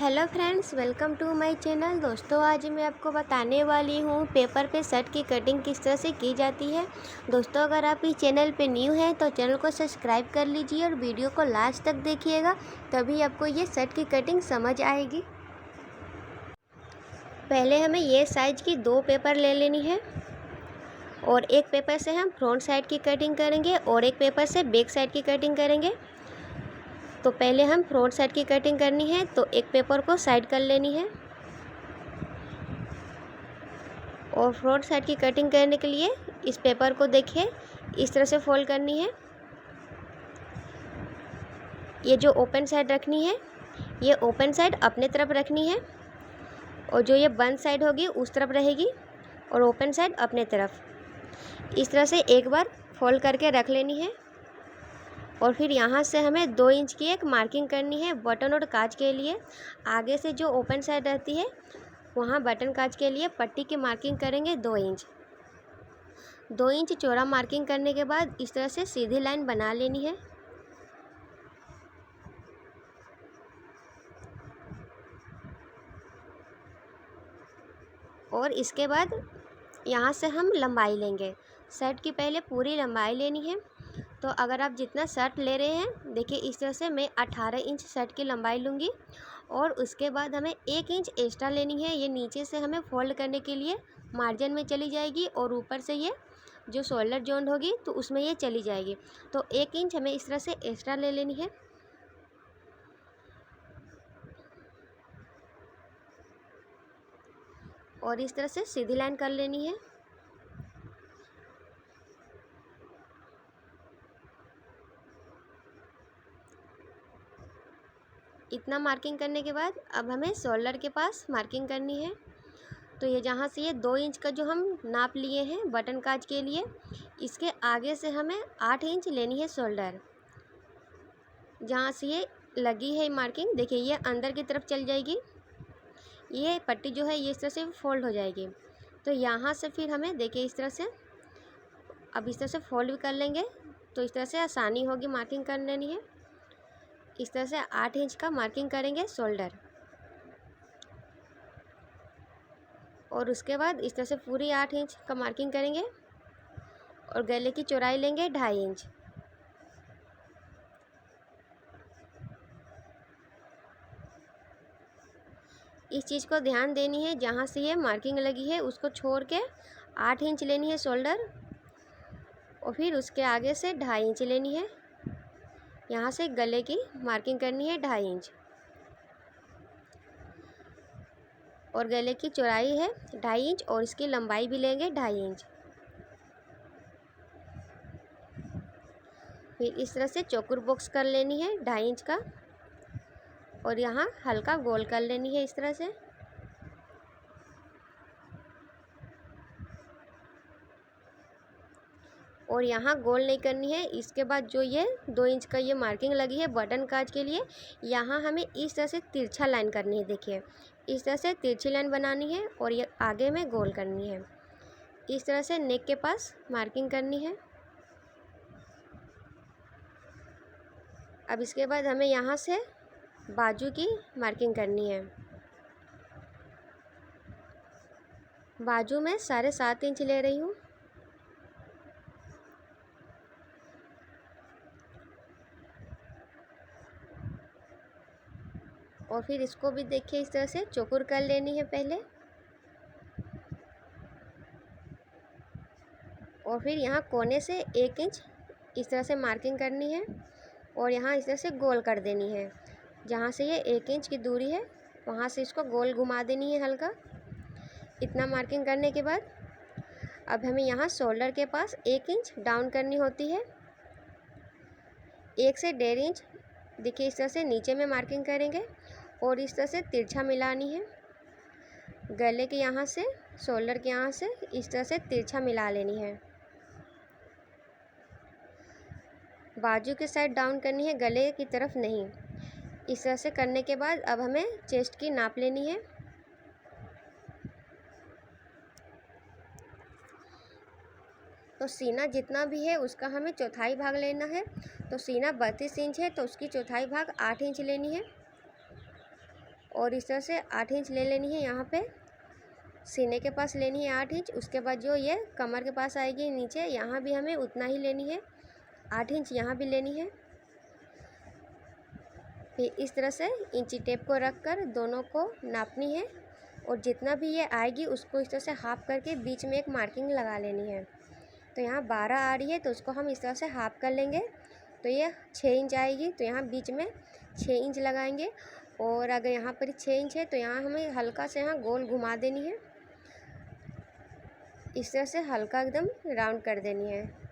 Hello friends, welcome to my channel. दोस्तों, आज मैं आपको बताने वाली हूँ पेपर पे शर्ट की कटिंग किस तरह से की जाती है। दोस्तों, अगर आप इस चैनल पे न्यू हैं तो चैनल को सब्सक्राइब कर लीजिए और वीडियो को लास्ट तक देखिएगा, तभी आपको ये शर्ट की कटिंग समझ आएगी। पहले हमें ये साइज की 2 पेपर ले लेनी है और एक पेपर से हम फ्रंट साइड की कटिंग करेंगे और एक पेपर से बैक साइड की कटिंग करेंगे। तो पहले हम फ्रंट साइड की कटिंग करनी है, तो एक पेपर को साइड कर लेनी है और फ्रंट साइड की कटिंग करने के लिए इस पेपर को देखिए इस तरह से फोल्ड करनी है। ये जो ओपन साइड रखनी है, ये ओपन साइड अपने तरफ रखनी है और जो ये बंद साइड होगी उस तरफ रहेगी और ओपन साइड अपने तरफ। इस तरह से एक बार फोल्ड करके रख लेनी है और फिर यहाँ से हमें 2 इंच की एक मार्किंग करनी है बटन और काज के लिए। आगे से जो ओपन साइड रहती है वहाँ बटन काज के लिए पट्टी की मार्किंग करेंगे 2 इंच। 2 इंच चौड़ा मार्किंग करने के बाद इस तरह से सीधी लाइन बना लेनी है और इसके बाद यहाँ से हम लंबाई लेंगे। शर्ट की पहले पूरी लंबाई लेनी है। तो अगर आप जितना शर्ट ले रहे हैं, देखिए इस तरह से मैं 18 इंच शर्ट की लंबाई लूँगी और उसके बाद हमें 1 इंच एक्स्ट्रा लेनी है। ये नीचे से हमें फोल्ड करने के लिए मार्जिन में चली जाएगी और ऊपर से ये जो शोल्डर जॉइंट होगी तो उसमें ये चली जाएगी। तो 1 इंच हमें इस तरह से एक्स्ट्रा ले लेनी है और इस तरह से सीधी लाइन कर लेनी है। इतना मार्किंग करने के बाद अब हमें शोल्डर के पास मार्किंग करनी है। तो ये जहाँ से ये 2 इंच का जो हम नाप लिए हैं बटन काज के लिए, इसके आगे से हमें 8 इंच लेनी है शोल्डर। जहाँ से ये लगी है मार्किंग, देखिए ये अंदर की तरफ चल जाएगी। ये पट्टी जो है ये इस तरह से फोल्ड हो जाएगी। तो यहाँ से फिर हमें देखिए इस तरह से अब इस तरह से फोल्ड भी कर लेंगे तो इस तरह से आसानी होगी मार्किंग कर लेनी है। इस तरह से 8 इंच का मार्किंग करेंगे शोल्डर और उसके बाद इस तरह से पूरी 8 इंच का मार्किंग करेंगे और गले की चौड़ाई लेंगे 2.5 इंच। इस चीज़ को ध्यान देनी है, जहाँ से ये मार्किंग लगी है उसको छोड़ के 8 इंच लेनी है शोल्डर और फिर उसके आगे से 2.5 इंच लेनी है। यहाँ से गले की मार्किंग करनी है 2.5 इंच और गले की चौड़ाई है 2.5 इंच और इसकी लंबाई भी लेंगे 2.5 इंच। फिर इस तरह से चौकोर बॉक्स कर लेनी है 2.5 इंच का और यहाँ हल्का गोल कर लेनी है इस तरह से। और यहाँ गोल नहीं करनी है। इसके बाद जो ये 2 इंच का ये मार्किंग लगी है बटन काज के लिए, यहाँ हमें इस तरह से तिरछा लाइन करनी है। देखिए इस तरह से तिरछी लाइन बनानी है और ये आगे में गोल करनी है। इस तरह से नेक के पास मार्किंग करनी है। अब इसके बाद हमें यहाँ से बाजू की मार्किंग करनी है। बाजू में 7.5 इंच ले रही हूँ और फिर इसको भी देखिए इस तरह से चौकोर कर लेनी है पहले और फिर यहाँ कोने से 1 इंच इस तरह से मार्किंग करनी है और यहाँ इस तरह से गोल कर देनी है। जहाँ से ये 1 इंच की दूरी है वहाँ से इसको गोल घुमा देनी है हल्का। इतना मार्किंग करने के बाद अब हमें यहाँ शोल्डर के पास 1 इंच डाउन करनी होती है। 1 से 1.5 इंच देखिए इस तरह से नीचे में मार्किंग करेंगे और इस तरह से तिरछा मिलानी है। गले के यहाँ से शोल्डर के यहाँ से इस तरह से तिरछा मिला लेनी है। बाजू के साइड डाउन करनी है, गले की तरफ नहीं। इस तरह से करने के बाद अब हमें चेस्ट की नाप लेनी है। तो सीना जितना भी है उसका हमें चौथाई भाग लेना है। तो सीना 32 इंच है तो उसकी चौथाई भाग 8 इंच लेनी है। और इस तरह से 8 इंच ले लेनी है। यहाँ पे सीने के पास लेनी है 8 इंच। उसके बाद जो ये कमर के पास आएगी नीचे, यहाँ भी हमें उतना ही लेनी है, 8 इंच यहाँ भी लेनी है। फिर इस तरह से इंची टेप को रख कर दोनों को नापनी है और जितना भी ये आएगी उसको इस तरह से हाफ करके बीच में एक मार्किंग लगा लेनी है। तो यहाँ 12 आ रही है तो उसको हम इस तरह से हाफ कर लेंगे तो ये 6 इंच आएगी। तो यहाँ बीच में 6 इंच लगाएंगे और अगर यहाँ पर 6 इंच है तो यहाँ हमें हल्का से यहाँ गोल घुमा देनी है, इस तरह से हल्का एकदम राउंड कर देनी है।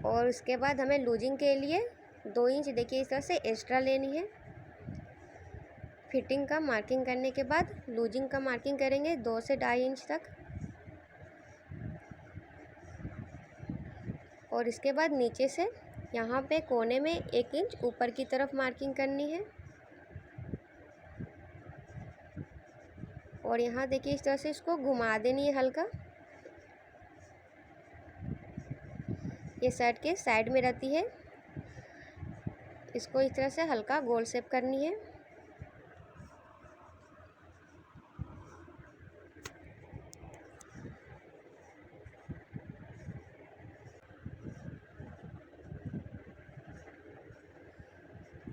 और उसके बाद हमें लूजिंग के लिए 2 इंच देखिए इस तरह से एक्स्ट्रा लेनी है। फिटिंग का मार्किंग करने के बाद लूजिंग का मार्किंग करेंगे 2 से 2.5 इंच तक। और इसके बाद नीचे से यहाँ पे कोने में 1 इंच ऊपर की तरफ मार्किंग करनी है। और यहाँ देखिए इस तरह से इसको घुमा देनी है हल्का, ये शर्ट के साइड में रहती है, इसको इस तरह से हल्का गोल शेप करनी है।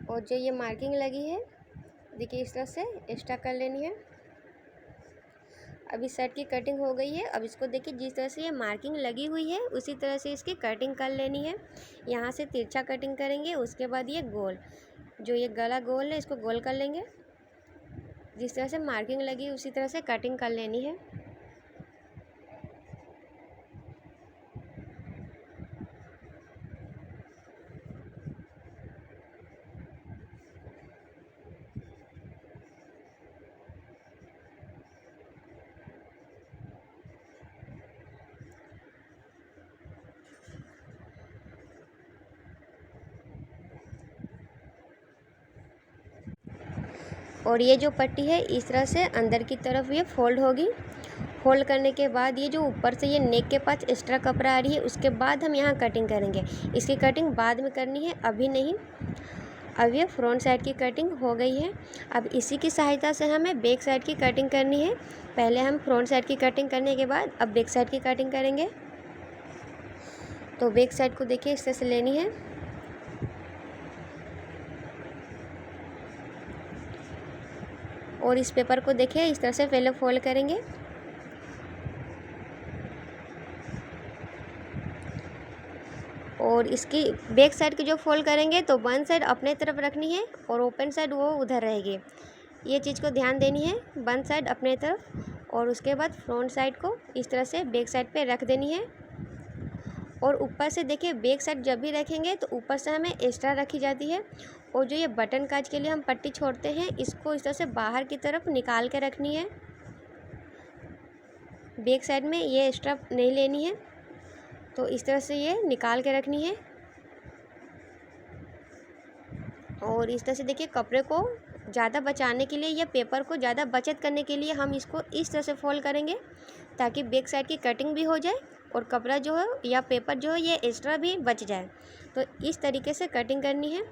और जो ये मार्किंग लगी है देखिए इस तरह से एक्स्ट्रा कर लेनी है। अब इस शर्ट की कटिंग हो गई है। अब इसको देखिए जिस तरह से ये मार्किंग लगी हुई है उसी तरह से इसकी कटिंग कर लेनी है। यहाँ से तिरछा कटिंग करेंगे, उसके बाद ये गोल, जो ये गला गोल है इसको गोल कर लेंगे। जिस तरह से मार्किंग लगी उसी तरह से कटिंग कर लेनी है। और ये जो पट्टी है इस तरह से अंदर की तरफ ये फोल्ड होगी। फोल्ड करने के बाद ये जो ऊपर से ये नेक के पास एक्स्ट्रा कपड़ा आ रही है उसके बाद हम यहाँ कटिंग करेंगे। इसकी कटिंग बाद में करनी है, अभी नहीं। अब ये फ्रंट साइड की कटिंग हो गई है। अब इसी की सहायता से हमें बैक साइड की कटिंग करनी है। पहले हम फ्रंट साइड की कटिंग करने के बाद अब बैक साइड की कटिंग करेंगे। तो बैक साइड को देखिए इस तरह से लेनी है और इस पेपर को देखिए इस तरह से पहले फोल्ड करेंगे। और इसकी बैक साइड की जो फोल्ड करेंगे तो वन साइड अपने तरफ रखनी है और ओपन साइड वो उधर रहेगी। ये चीज़ को ध्यान देनी है, वन साइड अपने तरफ और उसके बाद फ्रंट साइड को इस तरह से बैक साइड पे रख देनी है। और ऊपर से देखिए बैक साइड जब भी रखेंगे तो ऊपर से हमें एक्स्ट्रा रखी जाती है। और जो ये बटन काज के लिए हम पट्टी छोड़ते हैं इसको इस तरह से बाहर की तरफ निकाल के रखनी है। बैक साइड में ये एक्स्ट्रा नहीं लेनी है, तो इस तरह से ये निकाल के रखनी है। और इस तरह से देखिए कपड़े को ज़्यादा बचाने के लिए या पेपर को ज़्यादा बचत करने के लिए हम इसको इस तरह से फोल्ड करेंगे ताकि बैक साइड की कटिंग भी हो जाए और कपड़ा जो है या पेपर जो है ये एक्स्ट्रा भी बच जाए। तो इस तरीके से कटिंग करनी है।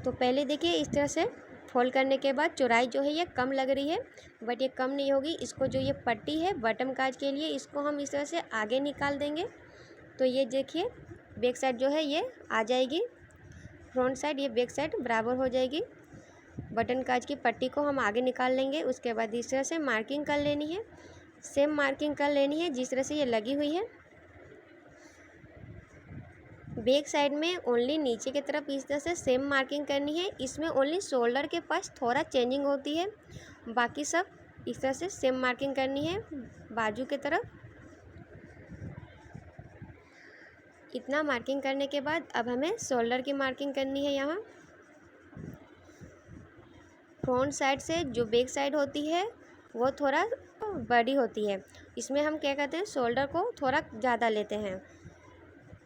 तो पहले देखिए इस तरह से फोल्ड करने के बाद चौड़ाई जो है ये कम लग रही है, बट ये कम नहीं होगी। इसको जो ये पट्टी है बटन काज के लिए इसको हम इस तरह से आगे निकाल देंगे। तो ये देखिए बैक साइड जो है ये आ जाएगी, फ्रंट साइड ये बैक साइड बराबर हो जाएगी। बटन काज की पट्टी को हम आगे निकाल लेंगे। उसके बाद इस तरह से मार्किंग कर लेनी है, सेम मार्किंग कर लेनी है जिस तरह से ये लगी हुई है। बैक साइड में ओनली नीचे की तरफ इस तरह से सेम मार्किंग करनी है। इसमें ओनली शोल्डर के पास थोड़ा चेंजिंग होती है, बाकी सब इस तरह से सेम मार्किंग करनी है बाजू के तरफ। इतना मार्किंग करने के बाद अब हमें शोल्डर की मार्किंग करनी है। यहाँ फ्रंट साइड से जो बैक साइड होती है वो थोड़ा बड़ी होती है, इसमें हम क्या कहते हैं शोल्डर को थोड़ा ज़्यादा लेते हैं।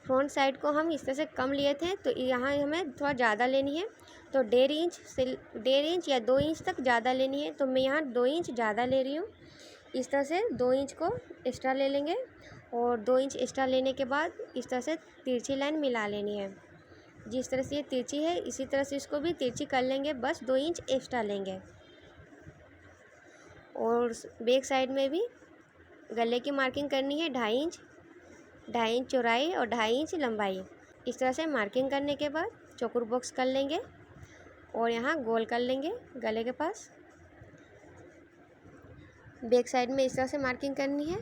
फ्रंट साइड को हम इस तरह से कम लिए थे तो यहाँ हमें थोड़ा ज़्यादा लेनी है। तो 1.5 इंच या 2 इंच तक ज़्यादा लेनी है। तो मैं यहाँ 2 इंच ज़्यादा ले रही हूँ। इस तरह से 2 इंच को एक्स्ट्रा ले लेंगे और 2 इंच एक्स्ट्रा लेने के बाद इस तरह से तिरछी लाइन मिला लेनी है। जिस तरह से ये तिरछी है इसी तरह से इसको भी तिरछी कर लेंगे, बस 2 इंच एक्स्ट्रा लेंगे। और बैक साइड में भी गले की मार्किंग करनी है 2.5 इंच चौड़ाई और 2.5 इंच लंबाई। इस तरह से मार्किंग करने के बाद चौकोर बॉक्स कर लेंगे और यहाँ गोल कर लेंगे गले के पास। बैक साइड में इस तरह से मार्किंग करनी है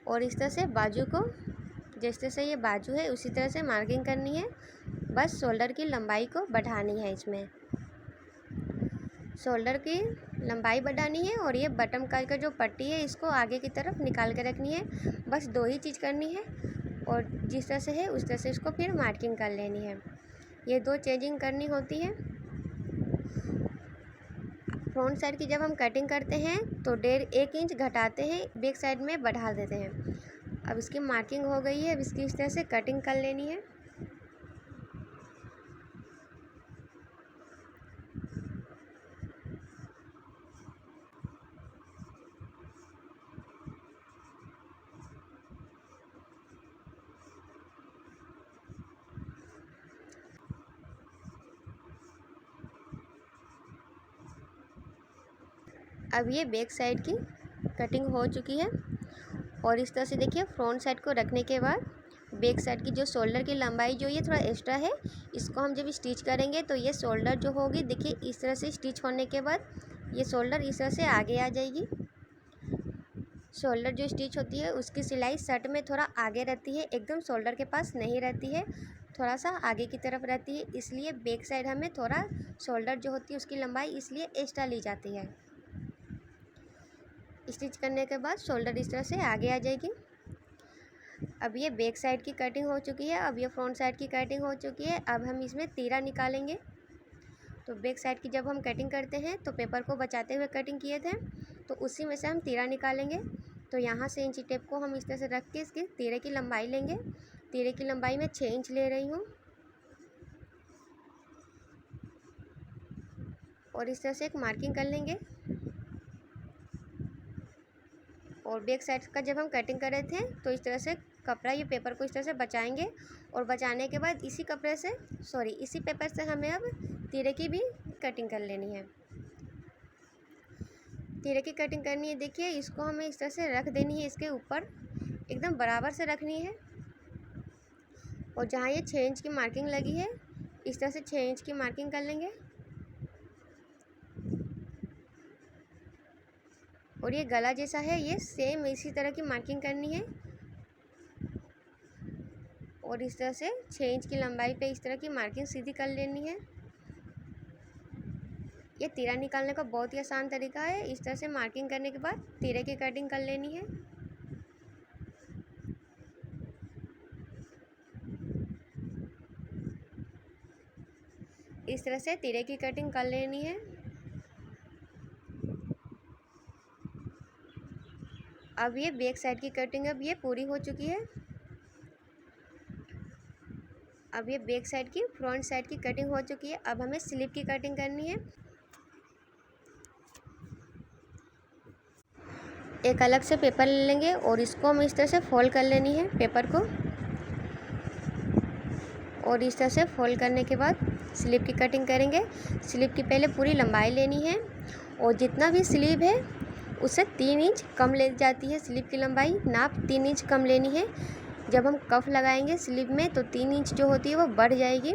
और इस तरह से बाजू को, जिस तरह से ये बाजू है उसी तरह से मार्किंग करनी है। बस शोल्डर की लंबाई को बढ़ानी है, इसमें शोल्डर की लंबाई बढ़ानी है और ये बटन का जो पट्टी है इसको आगे की तरफ निकाल के रखनी है। बस 2 ही चीज़ करनी है और जिस तरह से है उस तरह से इसको फिर मार्किंग कर लेनी है। ये 2 चेंजिंग करनी होती है। फ्रंट साइड की जब हम कटिंग करते हैं तो 1.5 इंच घटाते हैं, बैक साइड में बढ़ा देते हैं। अब इसकी मार्किंग हो गई है, अब इसकी इस तरह से कटिंग कर लेनी है। अब ये बैक साइड की कटिंग हो चुकी है और इस तरह से देखिए फ्रंट साइड को रखने के बाद बैक साइड की जो शोल्डर की लंबाई जो ये थोड़ा एक्स्ट्रा है, इसको हम जब स्टिच करेंगे तो ये शोल्डर जो होगी, देखिए इस तरह से स्टिच होने के बाद ये शोल्डर इस तरह से आगे आ जाएगी। शोल्डर जो स्टिच होती है उसकी सिलाई शर्ट में थोड़ा आगे रहती है, एकदम शोल्डर के पास नहीं रहती है, थोड़ा सा आगे की तरफ रहती है। इसलिए बैक साइड हमें थोड़ा शोल्डर जो होती है उसकी लंबाई इसलिए एक्स्ट्रा ली जाती है। स्टिच करने के बाद शोल्डर इस तरह से आगे आ जाएगी। अब ये बैक साइड की कटिंग हो चुकी है, अब ये फ्रंट साइड की कटिंग हो चुकी है। अब हम इसमें तीरा निकालेंगे। तो बैक साइड की जब हम कटिंग करते हैं तो पेपर को बचाते हुए कटिंग किए थे, तो उसी में से हम तीरा निकालेंगे। तो यहाँ से इंची टेप को हम इस तरह से रख के इसकी तीरे की लंबाई लेंगे। तीरे की लंबाई मैं 6 इंच ले रही हूँ और इस तरह से एक मार्किंग कर लेंगे। और बैक साइड का जब हम कटिंग कर रहे थे तो इस तरह से कपड़ा, ये पेपर को इस तरह से बचाएंगे और बचाने के बाद इसी पेपर से हमें अब तीरे की भी कटिंग कर लेनी है। तीरे की कटिंग करनी है, देखिए इसको हमें इस तरह से रख देनी है, इसके ऊपर एकदम बराबर से रखनी है। और जहाँ ये 6 इंच की मार्किंग लगी है इस तरह से 6 इंच की मार्किंग कर लेंगे। और ये गला जैसा है ये सेम इसी तरह की मार्किंग करनी है और इस तरह से 6 इंच की लंबाई पे इस तरह की मार्किंग सीधी कर लेनी है। ये तीरा निकालने का बहुत ही आसान तरीका है। इस तरह से मार्किंग करने के बाद तीरे की कटिंग कर लेनी है। इस तरह से तीरे की कटिंग कर लेनी है। अब ये बैक साइड की कटिंग अब ये पूरी हो चुकी है। अब ये बैक साइड की फ्रंट साइड की कटिंग हो चुकी है। अब हमें स्लीव की कटिंग करनी है। एक अलग से पेपर ले लेंगे और इसको हम इस तरह से फोल्ड कर लेनी है पेपर को। और इस तरह से फोल्ड करने के बाद स्लीव की कटिंग करेंगे। स्लीव की पहले पूरी लंबाई लेनी है और जितना भी स्लीव है उससे 3 इंच कम ले जाती है स्लीव की लंबाई। नाप 3 इंच कम लेनी है। जब हम कफ लगाएंगे स्लीव में तो 3 इंच जो होती है वो बढ़ जाएगी।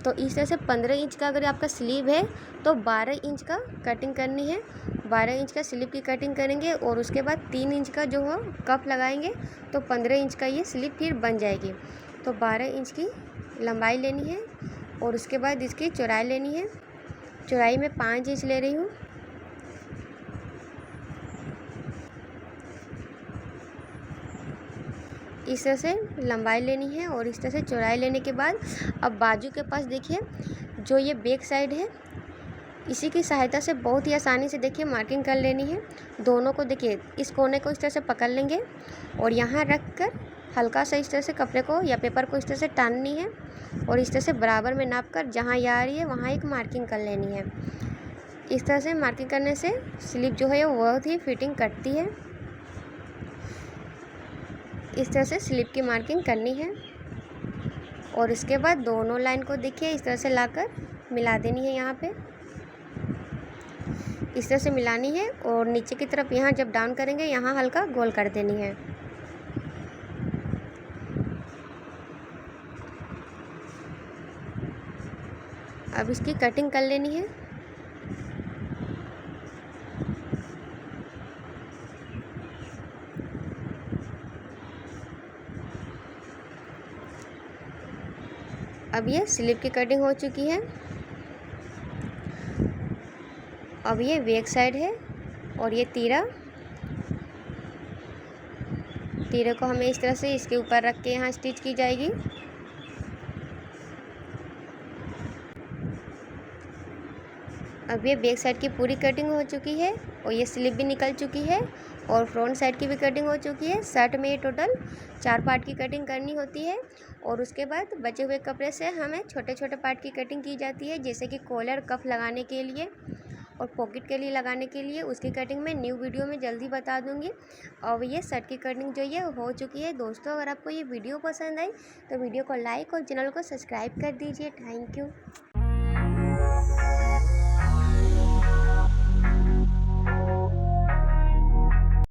तो इस तरह से 15 इंच का अगर आपका स्लीव है तो 12 इंच का कटिंग करनी है। 12 इंच का स्लीव की कटिंग करेंगे और उसके बाद 3 इंच का जो हो कफ लगाएंगे तो 15 इंच का ये स्लीव फिर बन जाएगी। तो 12 इंच की लंबाई लेनी है और उसके बाद इसकी चौड़ाई लेनी है। चौड़ाई में 5 इंच ले रही हूँ। इस तरह से लंबाई लेनी है और इस तरह से चौड़ाई लेने के बाद अब बाजू के पास देखिए जो ये बैक साइड है इसी की सहायता से बहुत ही आसानी से देखिए मार्किंग कर लेनी है। दोनों को देखिए इस कोने को इस तरह से पकड़ लेंगे और यहाँ रख कर हल्का सा इस तरह से कपड़े को या पेपर को इस तरह से टाननी है और इस तरह से बराबर में नाप कर जहाँ ये आ रही है वहाँ एक मार्किंग कर लेनी है। इस तरह से मार्किंग करने से स्लीव जो है वो बहुत ही फिटिंग कटती है। इस तरह से स्लीव की मार्किंग करनी है और इसके बाद दोनों लाइन को देखिए इस तरह से लाकर मिला देनी है। यहाँ पे इस तरह से मिलानी है और नीचे की तरफ यहाँ जब डाउन करेंगे यहाँ हल्का गोल कर देनी है। अब इसकी कटिंग कर लेनी है। अब ये स्लीव की कटिंग हो चुकी है। अब ये बैक साइड है और ये तीरा को हमें इस तरह से इसके ऊपर रख के यहाँ स्टिच की जाएगी। अब ये बैक साइड की पूरी कटिंग हो चुकी है और ये स्लीव भी निकल चुकी है और फ्रंट साइड की भी कटिंग हो चुकी है। शर्ट में ये टोटल 4 पार्ट की कटिंग करनी होती है और उसके बाद बचे हुए कपड़े से हमें छोटे छोटे पार्ट की कटिंग की जाती है, जैसे कि कॉलर, कफ लगाने के लिए और पॉकेट के लिए लगाने के लिए। उसकी कटिंग मैं न्यू वीडियो में जल्दी बता दूंगी। और ये शर्ट की कटिंग जो ये हो चुकी है। दोस्तों, अगर आपको ये वीडियो पसंद आई तो वीडियो को लाइक और चैनल को सब्सक्राइब कर दीजिए। Thank you.